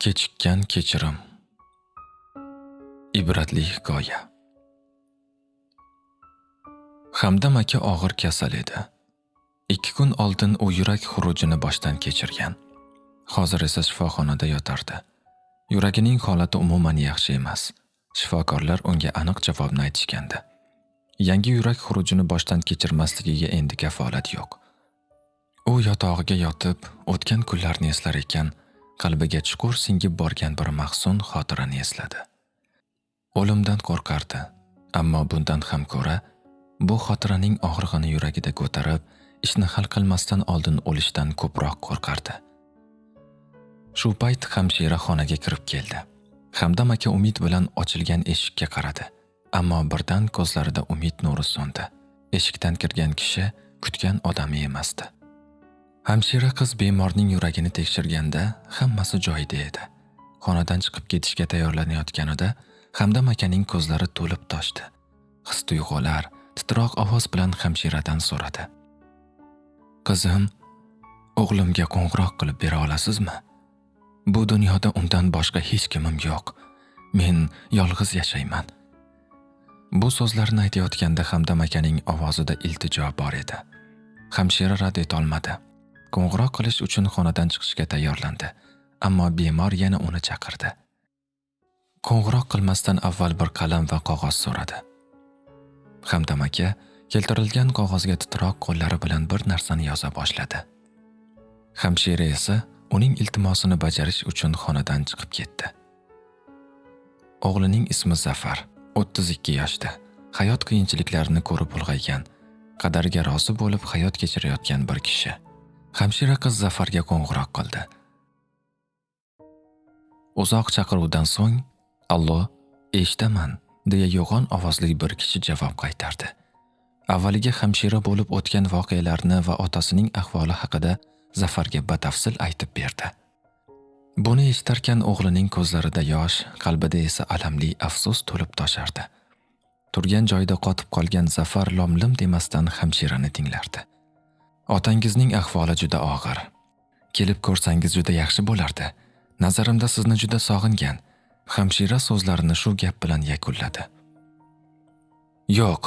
Kechikkan kechirim. Ibratli hikoya. Hamdam aka og'ir kasal edi. 2 kun oldin u yurak xurujini boshdan kechirgan. Hozir esa shifoxonada yotardi. Yuragining holati umuman yaxshi emas. Shifokorlar unga aniq javobni aytishgandi. Yangi yurak xurujini boshdan kechirmasligiga endi kafolat yo'q. U yotog'iga yotib, o'tgan kunlarni eslar ekan, qalbiga chuqur singib borgan bir mahzun xotirani esladi. O'limdan qo'rqardi, ammo bundan ham ko'ra bu xotiraning og'rig'ini yuragida ko'tarib, ishni hal qilmasdan oldin o'lishdan ko'proq qo'rqardi. Shu payt hamshira xonaga kirib keldi. Hamdam aka umid bilan ochilgan eshikka qaradi, ammo birdan ko'zlarida umid nuri so'ndi. Eshikdan kirgan kishi kutgan odami emasdi. Hamshira qiz bemorning yuragini tekshirganda hammasi joyida edi. Xonadan chiqib ketishga tayyorlanayotganida Hamdam akaning ko'zlari to'lib toshdi. His-tuyg'ular titroq ovoz bilan hamshiradan so'radi. "Qizim, o'g'limga qo'ng'iroq qilib bera olasizmi? Bu dunyoda undan boshqa hech kimim yo'q. Men yolg'iz yashayman." Bu so'zlarni aytayotganda Hamdam akaning ovozida iltijo bor edi. Hamshira rad etolmadi. Qo'ng'iroq qilish uchun xonadan chiqishga tayyorlandi, ammo bemor yana uni chaqirdi. Qo'ng'iroq qilmasdan avval bir qalam va qog'oz so'radi. Hamdam aka keltirilgan qog'ozga titroq qo'llari bilan bir narsani yoza boshladi. Hamshira esa uning iltimosini bajarish uchun xonadan chiqib ketdi. O'g'lining ismi Zafar, 32 yoshda. Hayot qiyinchiliklarini ko'rib ulg'aygan, qadariga rozi bo'lib hayot kechirayotgan bir kishi. Hamshira qiz Zafarga qo'ng'iroq qildi. Uzoq chaqiruvdan so'ng, "Allo, eshitaman" deya yo'g'on ovozli bir kishi javob qaytardi. Avvaliga hamshira bo'lib o'tgan voqealarni va otasining ahvoli haqida Zafarga batafsil aytib berdi. Buni eshitarkan o'g'lining ko'zlarida yosh, qalbida esa alamli afsus to'lib toshardi. Turgan joyida qotib qolgan Zafar lom-lim demasdan hamshirani tinglardi. "Otangizning ahvoli juda og'ir. Kelib ko'rsangiz juda yaxshi bo'lardi. Nazarimda sizni juda sog'ingan." Hamshira so'zlarini shu gap bilan yakunladi. "Yo'q,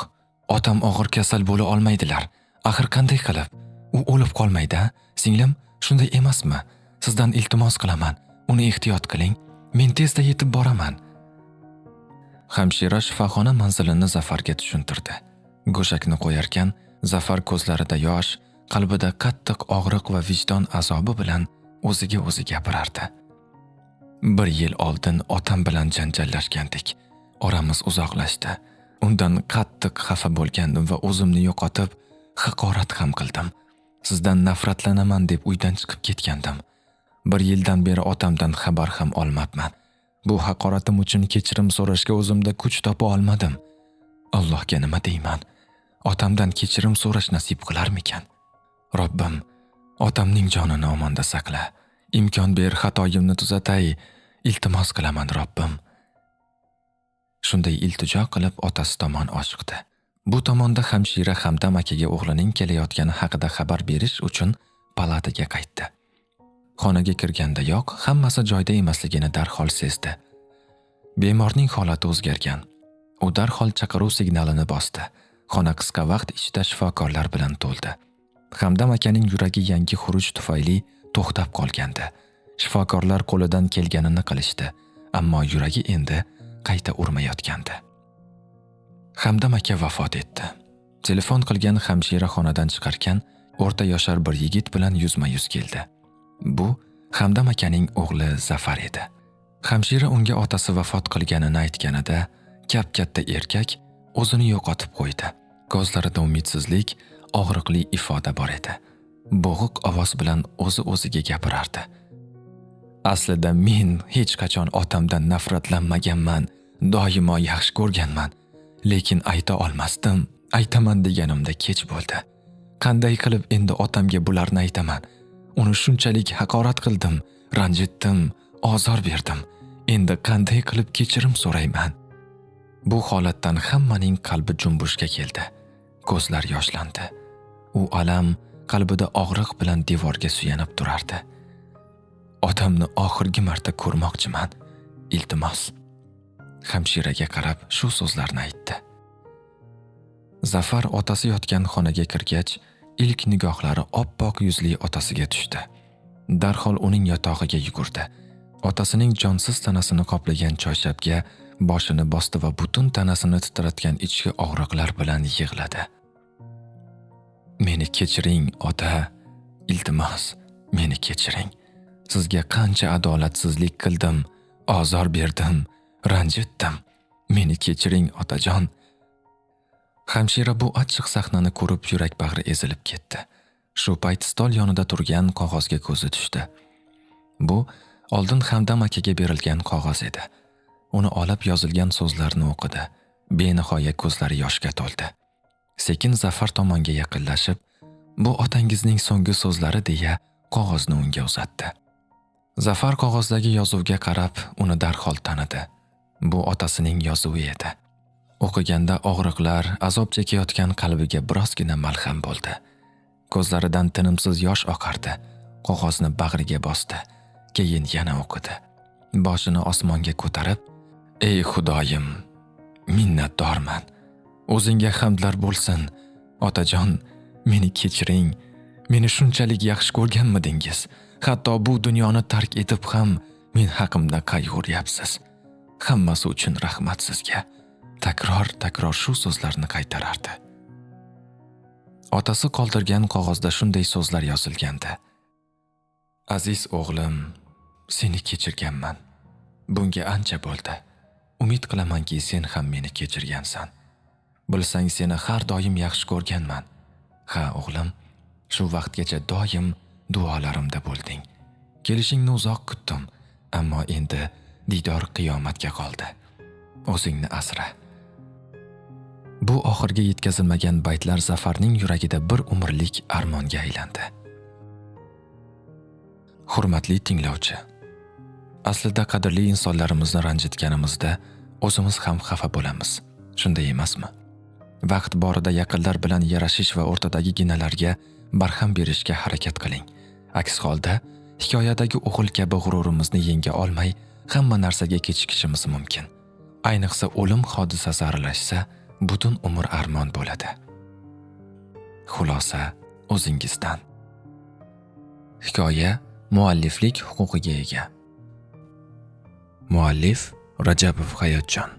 otam og'ir kasal bo'la olmaydilar. Axir qanday qilib? U o'lib qolmaydi, singlim, shunday emasmi? Sizdan iltimos qilaman, uni ehtiyot qiling. Men tezda yetib boraman." Hamshira shifoxona manzilini Zafarga tushuntirdi. Go'shakni qo'yarkan, Zafar ko'zlarida yosh, qalbida qattiq og'riq va vijdon azobi bilan o'ziga o'zi gapirardi. "1 yil oldin otam bilan janjallashgandik. Oramiz uzoqlashdi. Undan qattiq xafa bo'lgandim va o'zimni yo'qotib, haqorat ham qildim. Sizdan nafratlanaman deb uydan chiqib ketgandim. 1 yildan beri otamdan xabar ham olmabman. Bu haqoratim uchun kechirim so'rashga o'zimda kuch topa olmadim. Allohga nima deyman? Otamdan kechirim so'rash nasib qilarmikan? Robbim, otamning jonini omonda saqla. Imkon ber, xatoyimni tuzatay. Iltimos qilaman, Robbim." Shunday iltijo qilib otasi tomon oshiqdi. Bu tomonda hamshira Hamdam akaga o'g'lining kelayotgani haqida xabar berish uchun palataga qaytdi. Xonaga kirgandayoq hammasi joyida emasligini darhol sezdi. Bemorning holati o'zgargan. U darhol chaqiruv signalini bosdi. Xona qisqa vaqt ichida shifokorlar bilan to'ldi. Hamdam akaning yuragi yangi xuruj tufayli to'xtab qolgandi. Shifokorlar qo'lidan kelganini qilishdi, ammo yuragi endi qayta urmayotgandi. Hamdam aka vafot etdi. Telefon qilgan hamshira xonadan chiqarkan, o'rta yoshar bir yigit bilan yuzma-yuz keldi. Bu Hamdam akaning o'g'li Zafar edi. Hamshira unga otasi vafot qilganini aytganida, kap-katta erkak o'zini yo'qotib qo'ydi. Ko'zlarida umidsizlik, og'riqli ifoda bor edi. Bo'g'iq ovoz bilan o'zi-o'ziga gapirardi. "Aslida men hech qachon otamdan nafratlanmaganman, doimo yaxshi ko'rganman, lekin ayta olmasdim. Aytaman deganimda kech bo'ldi. Qanday qilib endi otamga bularni aytaman? Uni shunchalik haqorat qildim, ranjitdim, ozor berdim. Endi qanday qilib kechirim so'rayman?" Bu holatdan hammaning qalbi junbushga keldi. Ko'zlar yoshlandi. U alam qalbida og'riq bilan devorga suyanib turardi. Odamni oxirgi marta ko'rmoqchiman. Iltimos. Hamshiraga qarab shu so'zlarni aytdi. Zafar otasi yotgan xonaga kirgach, ilk nigohlari oppoq yuzli otasiga tushdi. Darhol uning yotog'iga yugurdi. Otasining jonsiz tanasini qoplagan choyshabga boshini bosdi va butun tanasini titratgan ichki og'riqlar bilan yig'ladi. Meni kechiring, ota. Iltimos, meni kechiring. Sizga qancha adolatsizlik qildim, ozor berdim, ranjitdim. Meni kechiring, otajon. Hamshira bu achchiq sahnani ko'rib yurak bag'ri ezilib ketdi. Shu payt stol yonida turgan qog'ozga ko'zi tushdi. Bu oldin Hamdam akaga berilgan qog'oz edi. Uni olib yozilgan so'zlarni o'qidi. Benihoya ko'zlari yoshga to'ldi. Sekin Zafar tomonga yaqinlashib, "Bu otangizning so'nggi so'zlari" deya qog'ozni unga uzatdi. Zafar qog'ozdagi yozuvga qarab, uni darhol tanidi. Bu otasining yozuvi edi. O'qiganda og'riqlar, azob chekayotgan qalbiga birozgina malham bo'ldi. Ko'zlaridan tinimsiz yosh oqardi. Qog'ozni bag'riga bosdi. Keyin yana o'qidi. Boshini osmonga ko'tarib, "Ey Xudoyim, minnatdorman. O'zingga hamdlar bo'lsin. Otajon, meni kechiring. Meni shunchalik yaxshi ko'rganmidingiz? Hatto bu dunyoni tark etib ham men haqimda qayg'uryapsiz. Hammasi uchun rahmat sizga." Takror shu so'zlarni qaytarardi. Otasi qoldirgan qog'ozda shunday so'zlar yozilgandi. "Aziz o'g'lim, seni kechirganman. Bunga ancha bo'ldi. Umid qilamanki, sen ham meni kechirgansan. Bilsang, seni har doim yaxshi ko'rganman. Ha, o'g'lim, shu vaqtgacha doim duolarimda bo'lding. Kelishingni uzoq kutdim, ammo endi diydor qiyomatga qoldi. O'zingni asra." Bu oxirgi yetkazilmagan baytlar Zafarning yuragida bir umrlik armonga aylandi. Hurmatli tinglovchi, aslida qadrli insonlarimizni ranjitganimizda o'zimiz ham xafa bo'lamiz. Shunday emasmi? Vaqt borida yaqinlar bilan yarashish va o'rtadagi ginalarga barham berishga harakat qiling. Aks holda hikoyadagi o'g'il kabi g'ururimizni yenga olmay, hamma narsaga kechikishimiz mumkin. Ayniqsa o'lim hodisasi aralashsa, butun umr armon bo'ladi. Xulosa o'zingizdan. Hikoya mualliflik huquqiga ega. Muallif Rajabov Hayotjon.